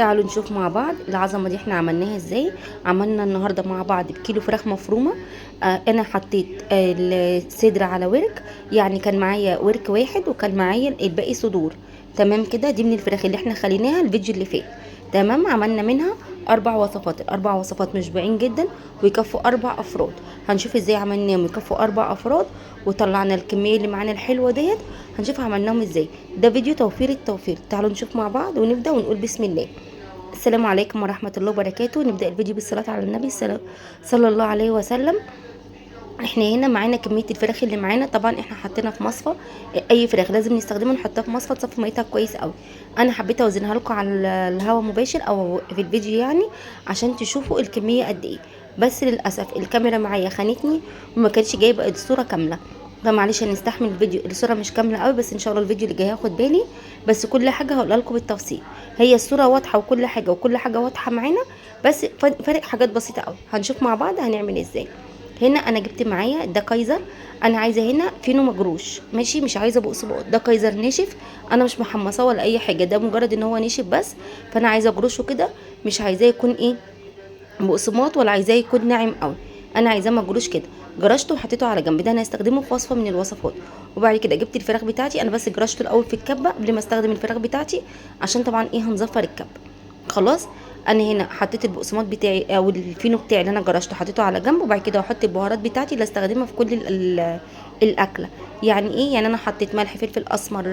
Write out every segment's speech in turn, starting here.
تعالوا نشوف مع بعض العظمه دي احنا عملناها ازاي. عملنا النهارده مع بعض بكيلو فراخ مفرومه. انا حطيت الصدر على ورك، يعني كان معايا ورك واحد وكان معايا الباقي صدور. تمام كده، دي من الفراخ اللي احنا خليناها الفيديو اللي فات. تمام، عملنا منها 4 وصفات. ال4 وصفات مشبعين جدا ويكفوا 4 افراد. هنشوف ازاي عملناهم يكفوا 4 افراد وطلعنا الكميه اللي معانا الحلوه ديت. هنشوف عملناهم ازاي. ده فيديو توفير التوفير. تعالوا نشوف مع بعض ونبدا ونقول بسم الله. السلام عليكم ورحمه الله وبركاته. نبدا الفيديو بالصلاه على النبي صلى الله عليه وسلم. احنا هنا معانا كميه الفراخ اللي معانا، طبعا احنا حطينا في مصفى. اي فراخ لازم نستخدمها نحطها في مصفى تصفي ميتها كويس قوي. انا حبيت اوزنها لكم على الهواء مباشر او في الفيديو يعني، عشان تشوفوا الكميه قد ايه. بس للاسف الكاميرا معايا خانتني وما كانتش جايبه الصوره كامله، فمعلش هنستحمل الفيديو الصوره مش كامله قوي، بس ان شاء الله الفيديو اللي جاي هاخد بالي. بس كل حاجه هقولها لكم بالتفصيل. هي الصوره واضحه وكل حاجه واضحه معانا، بس فرق حاجات بسيطه قوي. هنشوف مع بعض هنعمل ازاي. هنا انا جبت معايا ده كايزر. انا عايزه هنا فينو مجروش، ماشي، مش عايزه بقسماط. ده كايزر ناشف، انا مش محمصاه ولا اي حاجه، ده مجرد ان هو ناشف بس. فانا عايزه اجروشه كده، مش عايزاه يكون ايه بقسماط ولا عايزاه يكون ناعم قوي. انا عايزاه مجروش كده. جرشته وحطيته على جنب، ده انا هستخدمه في وصفه من الوصفات. وبعد كده جبت الفراخ بتاعتي، انا بس جرشته الاول في الكبه قبل ما استخدم الفراخ بتاعتي، عشان طبعا ايه هنظفر الكبه. خلاص. انا هنا حطيت البقسماط بتاعي او الفينو بتاعي اللي انا جرشته حطيته على جنب، وبعد كده هحط البهارات بتاعتي اللي استخدمها في كل الاكله. يعني ايه؟ يعني انا حطيت ملح، فلفل اسمر،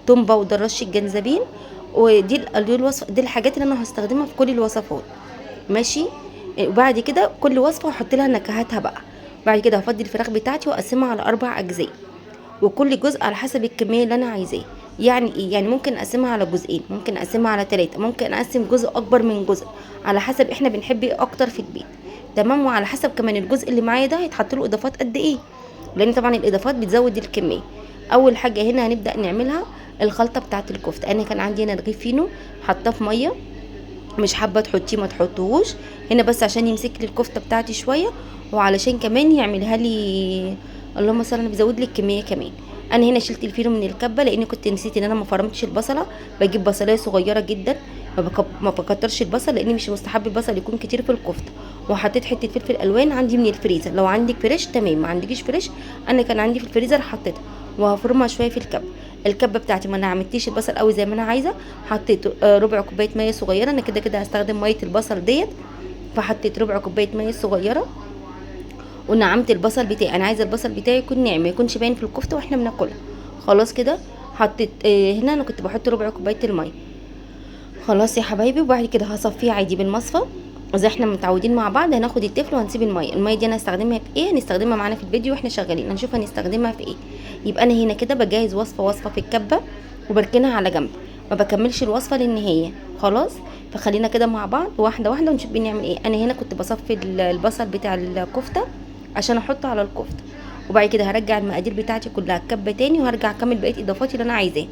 توم باودر، رشه جنزبيل. ودي دي الحاجات اللي انا هستخدمها في كل الوصفات. ماشي. وبعد كده كل وصفه هحط لها نكهاتها بقى. بعد كده هفضي الفراخ بتاعتي واقسمها على 4 اجزاء، وكل جزء على حسب الكميه اللي انا عايزاه. يعني ايه؟ يعني ممكن اقسمها على جزئين، ممكن اقسمها على 3، ممكن اقسم جزء اكبر من جزء، على حسب احنا بنحب ايه اكتر في البيت. تمام. وعلى حسب كمان الجزء اللي معايا ده هيتحط له اضافات قد ايه، لان طبعا الاضافات بتزود الكميه. اول حاجه هنا هنبدا نعملها الخلطه بتاعه الكفته. انا كان عندي هنا رغيف فينو حطاه في ميه، مش حابه تحطيه ما تحطوهوش هنا، بس عشان يمسك لي الكفته بتاعتي شويه، وعلشان كمان يعملها لي اللهم صل على النبي بيزود لي الكميه كمان. انا هنا شلت الفينو من الكبه لاني كنت نسيت ان انا ما فرمتش البصله. بجيب بصلايه صغيره جدا، ما بكترش البصل لاني مش مستحب البصل يكون كتير في الكفته. وحطيت حته فلفل الوان عندي من الفريزر، لو عندك فريش تمام، ما عندكيش فريش انا كان عندي في الفريزر حطيتها. وهفرمها شويه في الكبه. الكبه بتاعتي ما انا عملتيش البصل قوي زي ما انا عايزه، حطيت ربع كوبايه ميه صغيره. انا كده كده هستخدم ميه البصل ديت، فحطيت ربع كوبايه ميه صغيره ونعمت البصل بتاعي. انا عايزه البصل بتاعي يكون ناعم، ما يكونش باين في الكفته واحنا بناكلها. خلاص كده. حطيت هنا انا كنت بحط ربع كوبايه الميه. خلاص يا حبايبي. وبعد كده هصفيه عادي بالمصفى زي احنا متعودين مع بعض. هناخد التفل وهنسيب الميه دي انا هستخدمها في ايه، هنستخدمها معانا في الفيديو واحنا شغالين، هنشوف هنستخدمها في ايه. يبقى انا هنا كده بجهز وصفه وصفه في الكبه وبركنها على جنب، ما بكملش الوصفه للنهايه. خلاص. فخلينا كده مع بعض واحده واحده ونشوف بنعمل ايه. انا هنا كنت بصفي البصل بتاع الكفته عشان احطه على الكفته، وبعد كده هرجع المقادير بتاعتي كلها الكبه تاني وهرجع اكمل بقيه اضافاتي اللي انا عايزاه.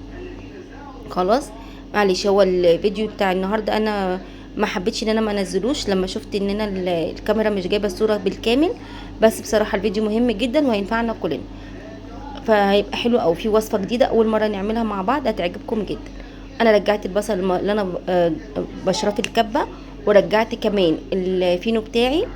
خلاص. معلش هو الفيديو بتاع النهارده انا ما حبيتش ان انا ما انزلوش لما شفت ان انا الكاميرا مش جايبه الصوره بالكامل، بس بصراحه الفيديو مهم جدا وهينفعنا كلنا، فهيبقى حلو. او في وصفه جديده اول مره نعملها مع بعض هتعجبكم جدا. انا رجعت البصل اللي انا بشرات الكبه، ورجعت كمان الفينو بتاعي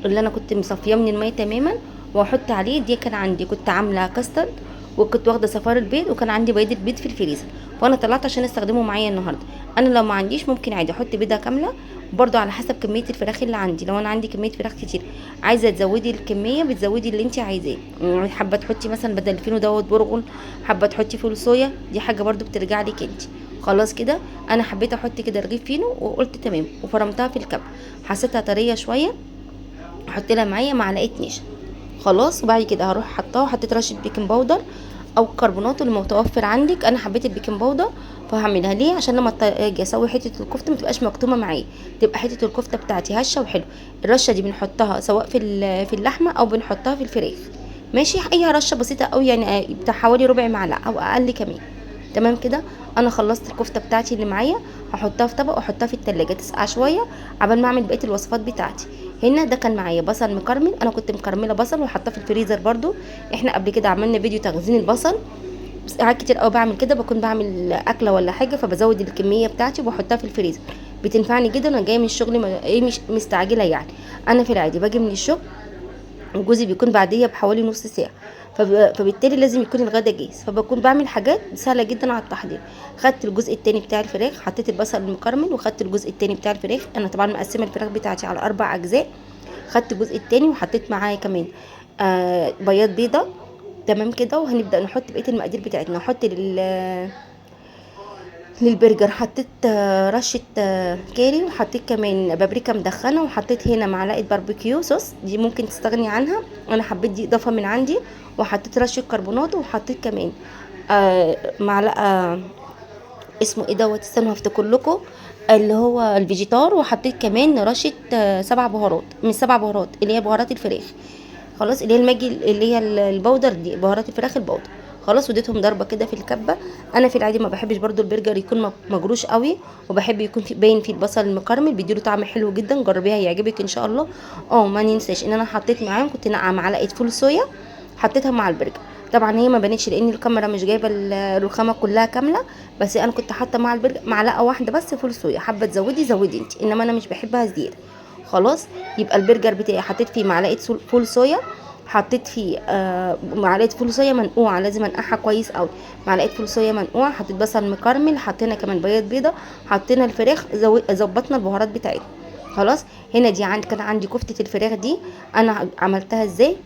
اللي انا كنت مصفيه من الميه تماما، واحط عليه. دي كان عندي كنت عامله كاسترد، وكنت واخده صفار البيض، وكان عندي بيض البيض في الفريزر، وانا طلعت عشان استخدمه معايا النهارده. انا لو ما عنديش ممكن عادي احط بيضه كامله، برضو على حسب كميه الفراخ اللي عندي. لو انا عندي كميه فراخ كتير عايزه تزودي الكميه بتزودي اللي انت عايزاه. يعني حابه تحطي مثلا بدل الفينو دوت برغل، حابه تحطي فول صويا، دي حاجه برضو بترجع لك انت. خلاص كده. انا حبيت احط كده رغيف فينو وقلت تمام، وفرمتها في الكب. حسيتها طريه شويه، احط لها معايا معلقه نشا. خلاص. وبعد كده هروح حطاها وحطيت رشه بيكنج باودر او كربونات اللي متوفر عندك. انا حبيت البيكنج باودر فهعملها ليه، عشان لما اجي اسوي حته الكفته ما تبقاش مكتومه معايا، تبقى حته الكفته بتاعتي هشه وحلو. الرشه دي بنحطها سواء في اللحمه او بنحطها في الفراخ. ماشي. اي رشه بسيطه قوي يعني بتاع حوالي ربع معلقه او اقل كمان. تمام كده. انا خلصت الكفته بتاعتي اللي معايا، هحطها في طبق واحطها في التلاجة تسقع شويه عبال ما اعمل بقيه الوصفات بتاعتي. هنا ده كان معايا بصل مكرمل، انا كنت مكرمله بصل وحطاه في الفريزر برضو. احنا قبل كده عملنا فيديو تخزين البصل، ساعات كتير قوي بعمل كده، بكون بعمل اكله ولا حاجه فبزود الكميه بتاعتي وبحطها في الفريزر، بتنفعني جدا. انا جايه من الشغل مش مستعجله يعني. انا في العادي باجي من الشغل وجوزي بيكون بعديه بحوالي نص ساعه، فبالتالي لازم يكون الغدا جاهز، فبكون بعمل حاجات سهله جدا على التحضير. خدت الجزء التاني بتاع الفراخ، حطيت البصل المكرمل، وخدت الجزء التاني بتاع الفراخ. انا طبعا مقسمه الفراخ بتاعتي على 4 اجزاء. خدت الجزء التاني وحطيت معاه كمان بياض بيضه. تمام كده. وهنبدا نحط بقيه المقادير بتاعتنا. هحط للبرجر حطيت رشة كاري، وحطيت كمان بابريكا مدخنة، وحطيت هنا معلقة باربيكيو صوص، دي ممكن تستغني عنها، انا حبيت دي اضافة من عندي. وحطيت رشة كربونات، وحطيت كمان معلقة اسمه ايه دوت، استنوا هفتكر لكم، اللي هو الفيجيتار. وحطيت كمان رشة 7 بهارات، من 7 بهارات اللي هي بهارات الفراخ. خلاص، اللي هي الماجي، اللي هي البودر دي بهارات الفراخ البودر. خلاص، وديتهم ضربه كده في الكبه. انا في العادي ما بحبش برضو البرجر يكون مجروش قوي، وبحب يكون في باين فيه البصل المكرمل، بيديله طعم حلو جدا. جربيها هيعجبك ان شاء الله. ما ننساش ان انا حطيت معاهم، كنت نقع معلقه فول صويا، حطيتها مع البرجر. طبعا هي ما بانتش لان الكاميرا مش جايبه الرخامه كلها كامله، بس انا كنت حاطه مع البرجر معلقه واحده بس فول صويا. حابه تزودي زودي انت، انما انا مش بحبها زياده. خلاص، يبقى البرجر بتاعي حطيت فيه معلقه فول صويا، حطيت فيه معلقه فول صويا منقوعه، لازم انقعها كويس قوي. معلقه فول صويا منقوعه، حطيت بصل مكرمل، حطينا كمان بياض بيضه، حطينا الفراخ، ظبطنا البهارات بتاعتنا. خلاص. هنا دي كان عندي كفته الفراخ دي. انا عملتها ازاي؟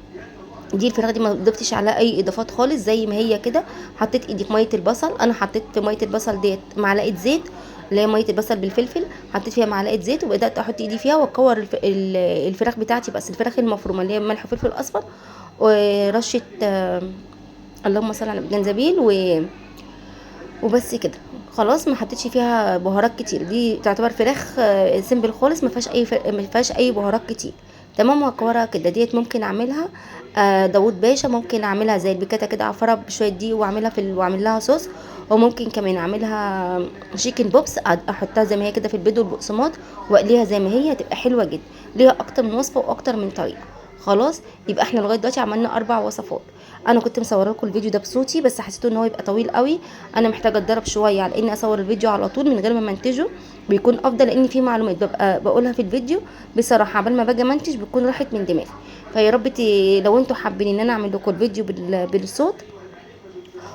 دي الفراخ دي ما ضفتش عليها اي اضافات خالص، زي ما هي كده. حطيت ايدي في ميه البصل، انا حطيت في ميه البصل ديت معلقه زيت، اللي هي ميه البصل بالفلفل. حطيت فيها معلقه زيت، وبدات احط ايدي فيها واكور الفراخ بتاعتي، بس الفراخ المفرومه اللي هي ملح وفلفل اصفر، ورشه اللهم صل على جنزبيل وبس كده. خلاص، ما حطيتش فيها بهارات كتير. دي تعتبر فراخ سيمبل خالص، ما فيهاش ما فيهاش اي بهارات كتير. تمام. وهكورها كده. ديت ممكن اعملها داوود باشا، ممكن اعملها زي البيكاتا كده، اعفرها بشويه دي واعملها واعمل لها صوص. وممكن كمان اعملها شيكن بوبس، احطها زي ما هي كده في البيض والبقسماط، واقليها زي ما هي، هتبقى حلوه جدا. ليها اكتر من وصفه واكتر من طريقه. خلاص، يبقى احنا لغايه دلوقتي عملنا 4 وصفات. انا كنت مصوره لكم الفيديو ده بصوتي، بس حسيت ان هو يبقى طويل قوي. انا محتاجه اتدرب شويه على اني اصور الفيديو على طول من غير ما منتجه، بيكون افضل، لان في معلومات ببقى بقولها في الفيديو بصراحه قبل ما باجي منتج بتكون راحت من دماغي. فيا رب لو انتوا حابين ان انا اعمل لكم الفيديو بالصوت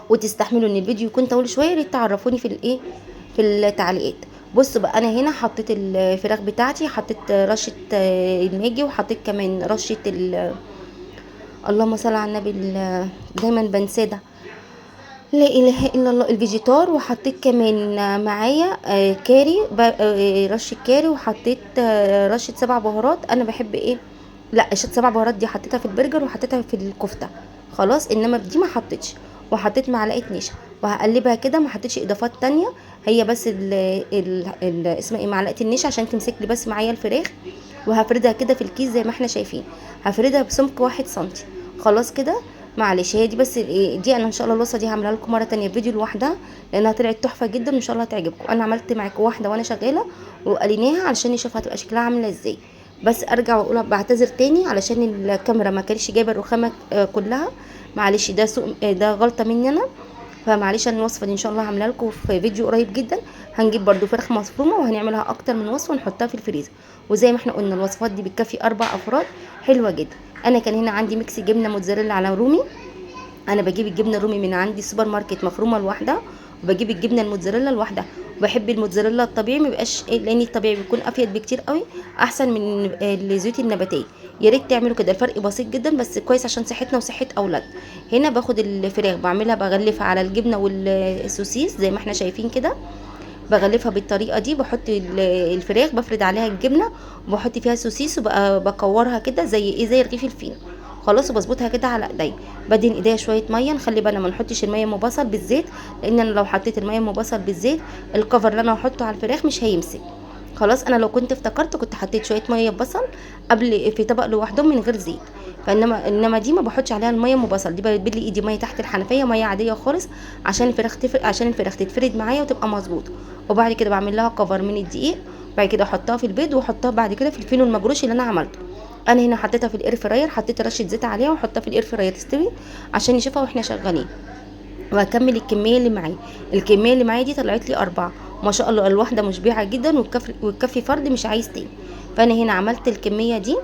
وتستحملوا ان الفيديو يكون طويل شويه، يا ريت تعرفوني في الايه، في التعليقات. بصوا بقى، انا هنا حطيت الفراخ بتاعتي، حطيت رشه الماجي، وحطيت كمان رشه اللهم صل على النبي، دايما بنساه ده، لا اله الا الله، الفيجيتار. وحطيت كمان معايا كاري، رشه كاري. وحطيت رشه 7 بهارات. انا بحب ايه، لا، 7 بهارات دي حطيتها في البرجر وحطيتها في الكفته. خلاص، انما دي ما حطيتش. وحطيت معلقه نشا، وهقلبها كده، ما حطيتش اضافات تانية. هي بس اسمها ايه، معلقه النشا عشان تمسك لي بس معايا الفراخ. وهفردها كده في الكيس زي ما احنا شايفين، هفردها بسمك 1 سنتي. خلاص كده. معلش، هي دي بس دي انا ان شاء الله الوصفه دي هعملها لكم مره تانية فيديو لوحدها، لانها طلعت تحفه جدا وان شاء الله هتعجبكم. انا عملت معاكم واحده وانا شغاله وقليناها علشان نشوف هتبقى شكلها عامله ازاي. بس ارجع واقول بعتذر تاني علشان الكاميرا ما كانتش جايبه الرخامه كلها. معلش، ده سوء، ده غلطه مني انا. فمعلش، انا الوصفه دي ان شاء الله هعملها لكم في فيديو قريب جدا. هنجيب برضو فراخ مفرومه وهنعملها اكتر من وصفه ونحطها في الفريزر. وزي ما احنا قلنا الوصفات دي بتكفي 4 افراد، حلوه جدا. انا كان هنا عندي ميكس جبنه موتزاريلا على رومي. انا بجيب الجبنه الرومي من عندي السوبر ماركت مفرومه لوحدها، وبجيب الجبنه الموتزاريلا لوحدها. وبحب الموتزاريلا الطبيعي، ما بيبقاش لان الطبيعي بيكون افيد بكتير قوي، احسن من الزيوت النباتيه. يا ريت تعملوا كده، الفرق بسيط جدا بس كويس عشان صحتنا وصحه اولاد. هنا باخد الفراخ بعملها، بغلفها على الجبنه والسوسيس زي ما احنا شايفين كده. بغلفها بالطريقه دي، بحط الفراخ، بفرد عليها الجبنه، وبحط فيها سوسيس، وبقى بكورها كده زي ايه، زي رغيف الفينو. خلاص، وبظبطها كده على ايديا. بدهن ايديا شويه ميه. نخلي بالنا ما نحطش الميه ام بصل بالزيت، لان انا لو حطيت الميه ام بصل بالزيت، الكفر اللي انا هحطه على الفراخ مش هيمسك. خلاص، انا لو كنت افتكرت كنت حطيت شويه ميه بصل قبل في طبق لوحدهم من غير زيت. فانما دي ما بحطش عليها الميه ام بصل، دي ببل لي ايدي ميه تحت الحنفيه، ميه عاديه خالص، عشان الفراخ تتفرد معايا وتبقى مظبوطه. وبعد كده بعمل لها كفر من الدقيق. بعد كده احطها في البيض، واحطها بعد كده في الفينو المجروش اللي انا عملته. انا هنا حطيتها في الاير فراير، حطيت رشه زيت عليها وحطها في الاير فراير تستوي عشان نشوفها واحنا شغالين. وهكمل الكميه اللي معايا. الكميه اللي معايا دي طلعت لي 4، ما شاء الله الواحده مشبعه جدا، والكفي فرد مش عايز تاني. فانا هنا عملت الكميه دي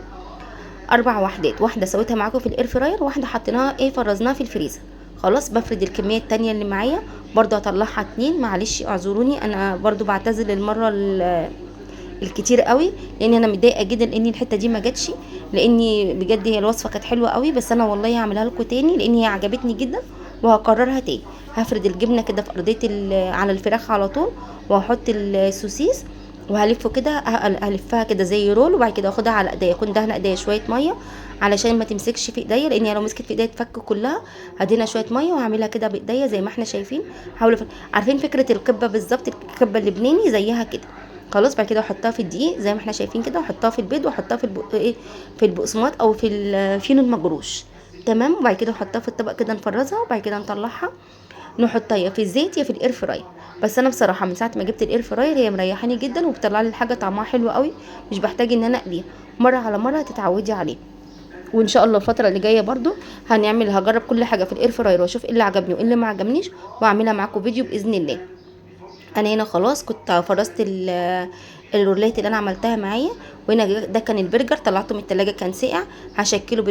4 وحدات، واحده سويتها معاكم في الاير فراير، واحده حطيناها فرزناها في الفريزر. خلاص بفرد الكميه التانية اللي معايا، برضو هطلعها 2. معلش اعذروني، انا برضو بعتذر للمره الكتير قوي، لان انا متضايقه جدا لان الحته دي ما جاتش، لاني بجد هي الوصفه كانت حلوه قوي، بس انا والله هعملها لكم تاني لان هي عجبتني جدا وهكررها تاني. هفرد الجبنه كده في ارضيه على الفراخ على طول، وهحط السوسيس وهلفه كده، هلفها كده زي رول، وبعد كده اخدها على ايديا، اكون دهنه ايديا شويه ميه علشان ما تمسكش في ايديا، لان هي لو مسكت في ايديا تفك كلها. هدينا شويه ميه وهعملها كده بايديا زي ما احنا شايفين. حاولوا عارفين فكره الكبه بالظبط، الكبه اللبناني زيها كده. خلاص بعد كده احطها في الدقيق زي ما احنا شايفين كده، واحطها في البيض، واحطها في في البقسماط او في الفينو المجروش. تمام. وبعد كده احطها في الطبق كده نفرزها، وبعد كده نطلعها نحطها يا في الزيت يا في الاير فراير. بس انا بصراحه من ساعه ما جبت الاير فراير هي مريحاني جدا، وبتطلع لي الحاجه طعمها حلو قوي، مش بحتاج ان انا اقليها. مره على مره هتتعودي عليه. وان شاء الله الفتره اللي جايه برضو هجرب كل حاجه في الاير فراير، واشوف ايه اللي عجبني وايه اللي ما عجبنيش، واعملها معاكم فيديو باذن الله. انا هنا خلاص كنت فرزت الرولات اللي انا عملتها معايا، وهنا ده كان البرجر طلعته من التلاجة كان ساقع. هشكله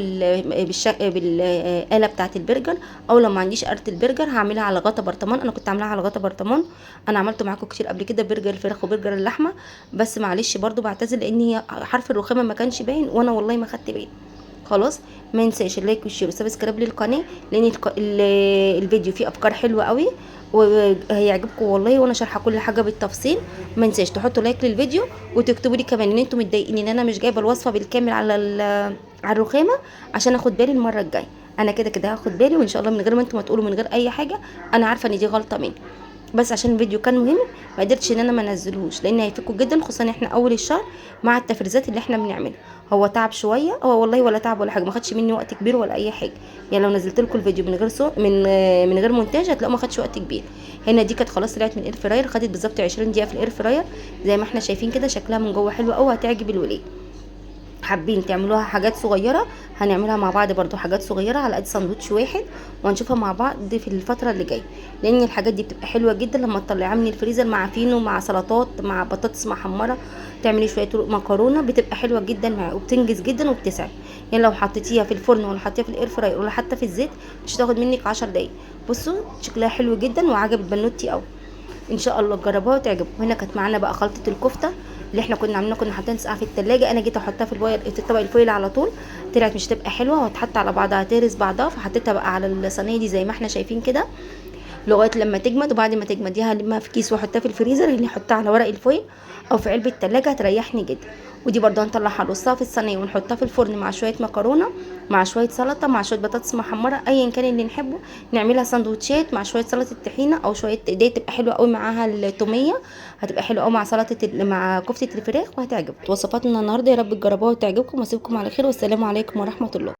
بالآلة بتاعه البرجر، او لو ما عنديش آلة البرجر هعملها على غطا برطمان. انا كنت عاملاها على غطا برطمان. انا عملته معاكم كتير قبل كده، برجر الفراخ وبرجر اللحمه، بس معلش برضو بعتذر لان هي حرف الرخامه ما كانش باين، وانا والله ما خدت بالي. خلاص ما ننساش اللايك والشير والسبسكرايب للقناه، لان الفيديو فيه افكار حلوه قوي وهيعجبكم والله، وانا شارحه كل حاجه بالتفصيل. ما ننساش تحطوا لايك للفيديو، وتكتبوا لي كمان ان انتم متضايقين ان انا مش جايبه الوصفه بالكامل على الرخامه، عشان اخد بالي المره الجايه. انا كده كده هاخد بالي، وان شاء الله من غير ما انتم ما تقولوا، من غير اي حاجه. انا عارفه ان دي غلطه مني، بس عشان الفيديو كان مهم ما قدرتش ان انا ما انزلهوش، لان هيفيدكم جدا، خصوصا احنا اول الشهر مع التفريزات اللي احنا بنعملها. هو تعب شويه، هو والله ولا تعب ولا حاجه، ما خدش مني وقت كبير ولا اي حاجه. يعني لو نزلت لكم الفيديو من غير من غير مونتاج هتلاقوا ما خدش وقت كبير. هنا دي كانت خلاص طلعت من الاير فراير، خدت بالظبط 20 دقيقه في الاير فراير زي ما احنا شايفين كده. شكلها من جوه حلو قوي، هتعجب الولاد. حابين تعملوها حاجات صغيره، هنعملها مع بعض برضو حاجات صغيره على قد ساندوتش واحد، وهنشوفها مع بعض في الفتره اللي جايه، لان الحاجات دي بتبقى حلوه جدا لما تطلعيها من الفريزر مع فينو، مع سلطات، مع بطاطس محمره، تعملي شويه مكرونه، بتبقى حلوه جدا معاها وبتنجز جدا وبتسعد. يعني لو حطيتيها في الفرن ولا حطيتيها في الاير فراير ولا حتى في الزيت مش هتاخد منك 10 دقايق. بصوا شكلها حلو جدا وعجبت بنوتي قوي. ان شاء الله تجربوها وتعجبكم. هنا كانت معانا بقى خلطه الكفته اللي احنا كنا عاملينها، كنا حاطينها ساقعه في التلاجة. انا جيت احطها في الطبق الفويل على طول، طلعت مش هتبقى حلوه وهتحط على بعضها، هتهرس بعضها، فحطيتها بقى على الصينيه دي زي ما احنا شايفين كده لغايه لما تجمد. وبعد ما تجمد دي هلمها في كيس واحطها في الفريزر، اللي احطها على ورق الفويل او في علبه التلاجة هتريحني جدا. ودي برضه هنطلعها نرصها في الصينيه ونحطها في الفرن مع شويه مكرونه، مع شويه سلطه، مع شويه بطاطس محمره، ايا كان اللي نحبه. نعملها سندوتشات مع شويه سلطه طحينه او شويه دي تبقى حلوه قوي معاها التوميه، هتبقى حلوه قوي مع مع كفته الفراخ، وهتعجبكم وصفاتنا النهارده. يا رب تجربوها وتعجبكم، واسيبكم على خير، والسلام عليكم ورحمه الله.